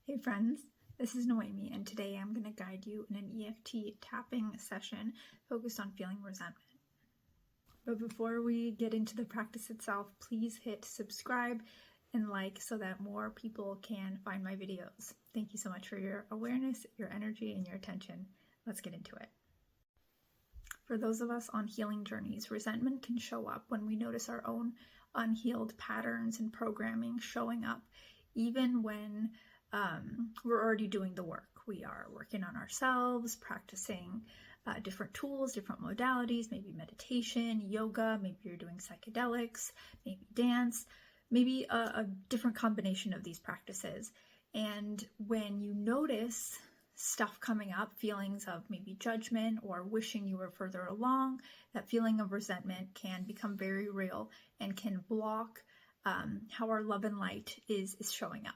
Hey friends, this is Noemi, and today I'm going to guide you in an EFT tapping session focused on feeling resentment. But before we get into the practice itself, please hit subscribe and like so that more people can find my videos. Thank you so much for your awareness, your energy, and your attention. Let's get into it. For those of us on healing journeys, resentment can show up when we notice our own unhealed patterns and programming showing up, even when we're already doing the work. We are working on ourselves, practicing different tools, different modalities, maybe meditation, yoga, maybe you're doing psychedelics, maybe dance, maybe a different combination of these practices. And when you notice stuff coming up, feelings of maybe judgment or wishing you were further along, that feeling of resentment can become very real and can block how our love and light is showing up.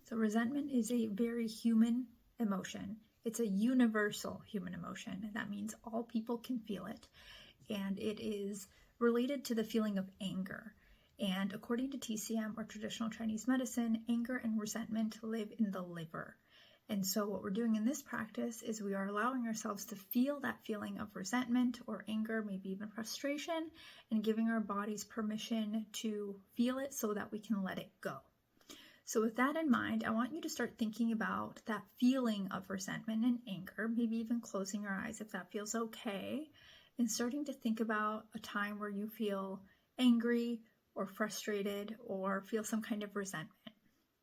So resentment is a very human emotion. It's a universal human emotion, and that means all people can feel it. And it is related to the feeling of anger. And according to TCM, or traditional Chinese medicine, anger and resentment live in the liver. And so what we're doing in this practice is we are allowing ourselves to feel that feeling of resentment or anger, maybe even frustration, and giving our bodies permission to feel it so that we can let it go. So with that in mind, I want you to start thinking about that feeling of resentment and anger, maybe even closing your eyes if that feels okay, and starting to think about a time where you feel angry or frustrated or feel some kind of resentment.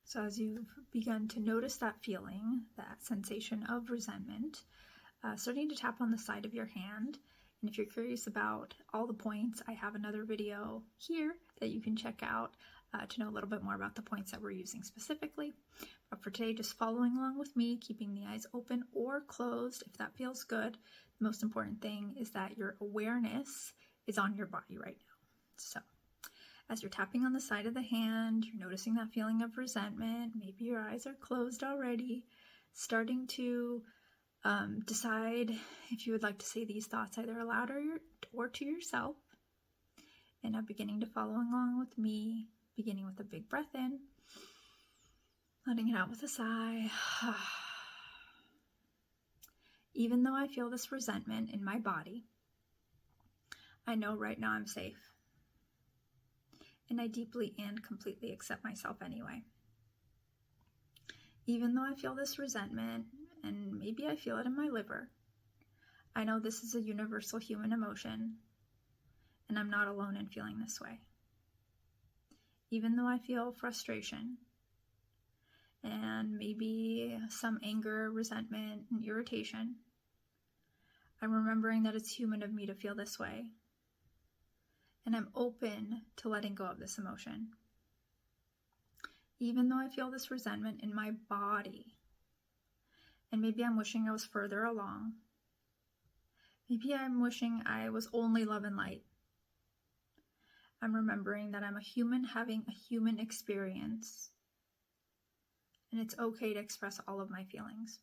So as you've begun to notice that feeling, that sensation of resentment, starting to tap on the side of your hand. And if you're curious about all the points, I have another video here that you can check out to know a little bit more about the points that we're using specifically. But for today, just following along with me, keeping the eyes open or closed if that feels good. The most important thing is that your awareness is on your body right now. So as you're tapping on the side of the hand, you're noticing that feeling of resentment. Maybe your eyes are closed already, starting to decide if you would like to say these thoughts either aloud or to yourself. And now beginning to follow along with me, beginning with a big breath in, letting it out with a sigh. Even though I feel this resentment in my body, I know right now I'm safe. And I deeply and completely accept myself anyway. Even though I feel this resentment, and maybe I feel it in my liver, I know this is a universal human emotion, and I'm not alone in feeling this way. Even though I feel frustration, and maybe some anger, resentment, and irritation, I'm remembering that it's human of me to feel this way. And I'm open to letting go of this emotion. Even though I feel this resentment in my body, and maybe I'm wishing I was further along. Maybe I'm wishing I was only love and light. I'm remembering that I'm a human having a human experience, and it's okay to express all of my feelings.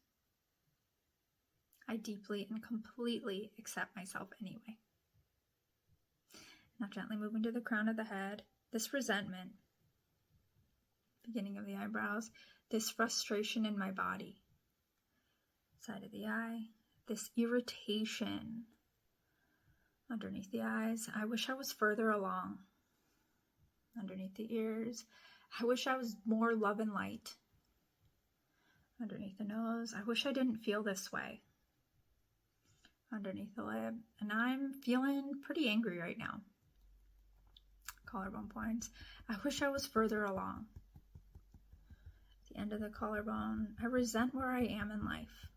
I deeply and completely accept myself anyway. Now gently moving to the crown of the head, this resentment, beginning of the eyebrows, this frustration in my body, side of the eye, this irritation underneath the eyes. I wish I was further along. Underneath the ears, I wish I was more love and light. Underneath the nose, I wish I didn't feel this way. Underneath the lip, and I'm feeling pretty angry right now. Collarbone points, I wish I was further along. The end of the collarbone, I resent where I am in life.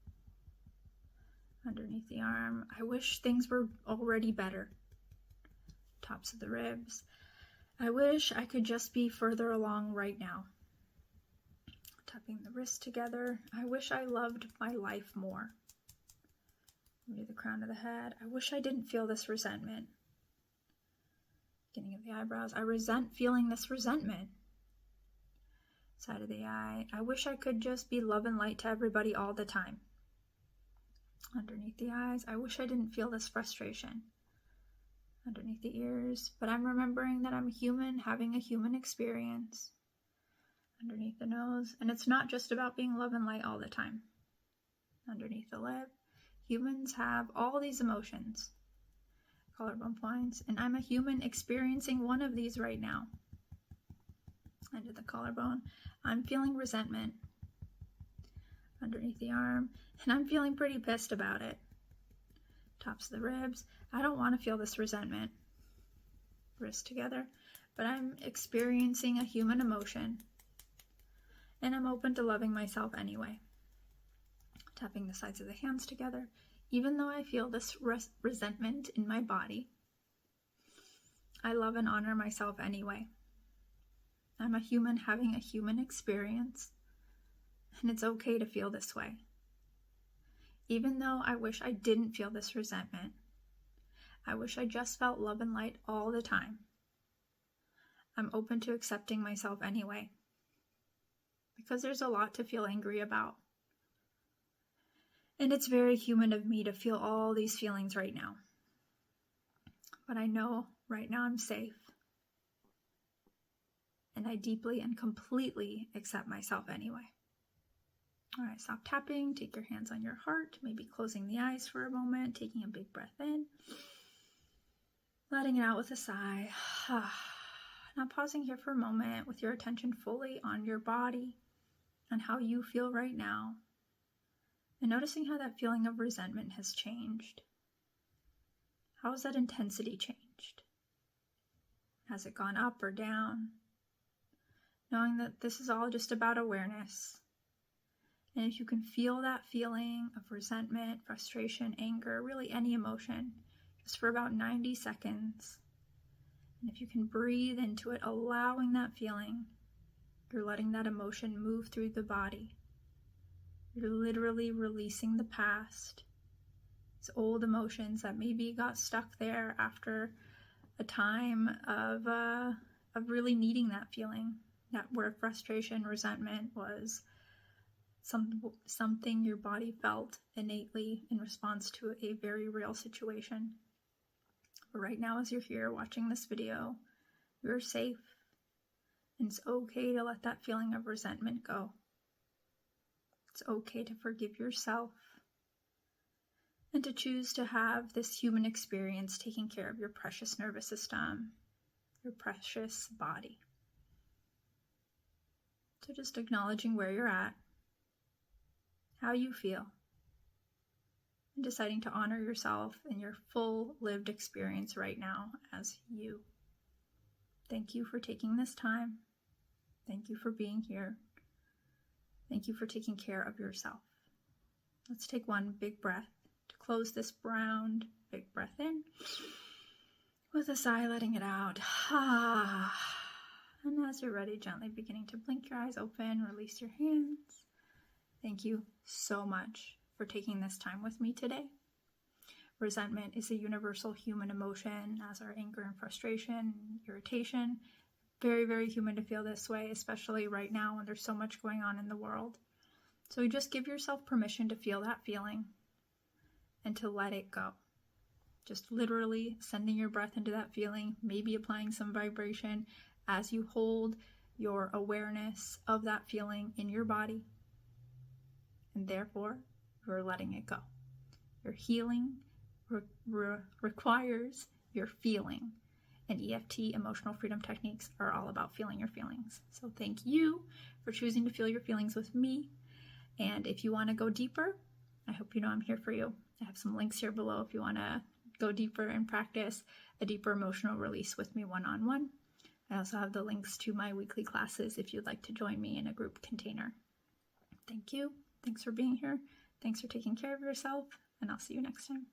Underneath the arm, I wish things were already better. Tops of the ribs, I wish I could just be further along right now. Tapping the wrists together, I wish I loved my life more. Maybe the crown of the head, I wish I didn't feel this resentment. Beginning of the eyebrows, I resent feeling this resentment. Side of the eye, I wish I could just be love and light to everybody all the time. Underneath the eyes, I wish I didn't feel this frustration. Underneath the ears, but I'm remembering that I'm human having a human experience. underneath the nose. And it's not just about being love and light all the time. Underneath the lip. Humans have all these emotions. Collarbone points. And I'm a human experiencing one of these right now. Under the collarbone. I'm feeling resentment. Underneath the arm. And I'm feeling pretty pissed about it. Tops of the ribs. I don't want to feel this resentment. Wrists together. But I'm experiencing a human emotion. And I'm open to loving myself anyway. Tapping the sides of the hands together. Even though I feel this resentment in my body, I love and honor myself anyway. I'm a human having a human experience. And it's okay to feel this way. Even though I wish I didn't feel this resentment. I wish I just felt love and light all the time. I'm open to accepting myself anyway. Because there's a lot to feel angry about. And it's very human of me to feel all these feelings right now. But I know right now I'm safe. And I deeply and completely accept myself anyway. All right, stop tapping. Take your hands on your heart. Maybe closing the eyes for a moment. Taking a big breath in. Letting it out with a sigh. Now pausing here for a moment with your attention fully on your body and how you feel right now. And noticing how that feeling of resentment has changed. How has that intensity changed? Has it gone up or down? Knowing that this is all just about awareness. And if you can feel that feeling of resentment, frustration, anger, really any emotion, just for about 90 seconds. And if you can breathe into it, allowing that feeling, you're letting that emotion move through the body. You're literally releasing the past. It's old emotions that maybe got stuck there after a time of really needing that feeling. That where frustration, resentment was something your body felt innately in response to a very real situation. But right now, as you're here watching this video, you're safe. And it's okay to let that feeling of resentment go. It's okay to forgive yourself and to choose to have this human experience taking care of your precious nervous system, your precious body. So just acknowledging where you're at, how you feel, and deciding to honor yourself and your full lived experience right now as you. Thank you for taking this time. Thank you for being here. Thank you for taking care of yourself. Let's take one big breath to close this round. Big breath in. With a sigh, letting it out. And as you're ready, gently beginning to blink your eyes open, release your hands. Thank you so much for taking this time with me today. Resentment is a universal human emotion, as are anger and frustration, irritation. Very, very human to feel this way, especially right now when there's so much going on in the world. So you just give yourself permission to feel that feeling and to let it go. Just literally sending your breath into that feeling, maybe applying some vibration as you hold your awareness of that feeling in your body. And therefore, you're letting it go. Your healing requires your feeling. And EFT, emotional freedom techniques, are all about feeling your feelings. So thank you for choosing to feel your feelings with me. And if you want to go deeper, I hope you know I'm here for you. I have some links here below if you want to go deeper and practice a deeper emotional release with me one-on-one. I also have the links to my weekly classes if you'd like to join me in a group container. Thank you. Thanks for being here. Thanks for taking care of yourself, and I'll see you next time.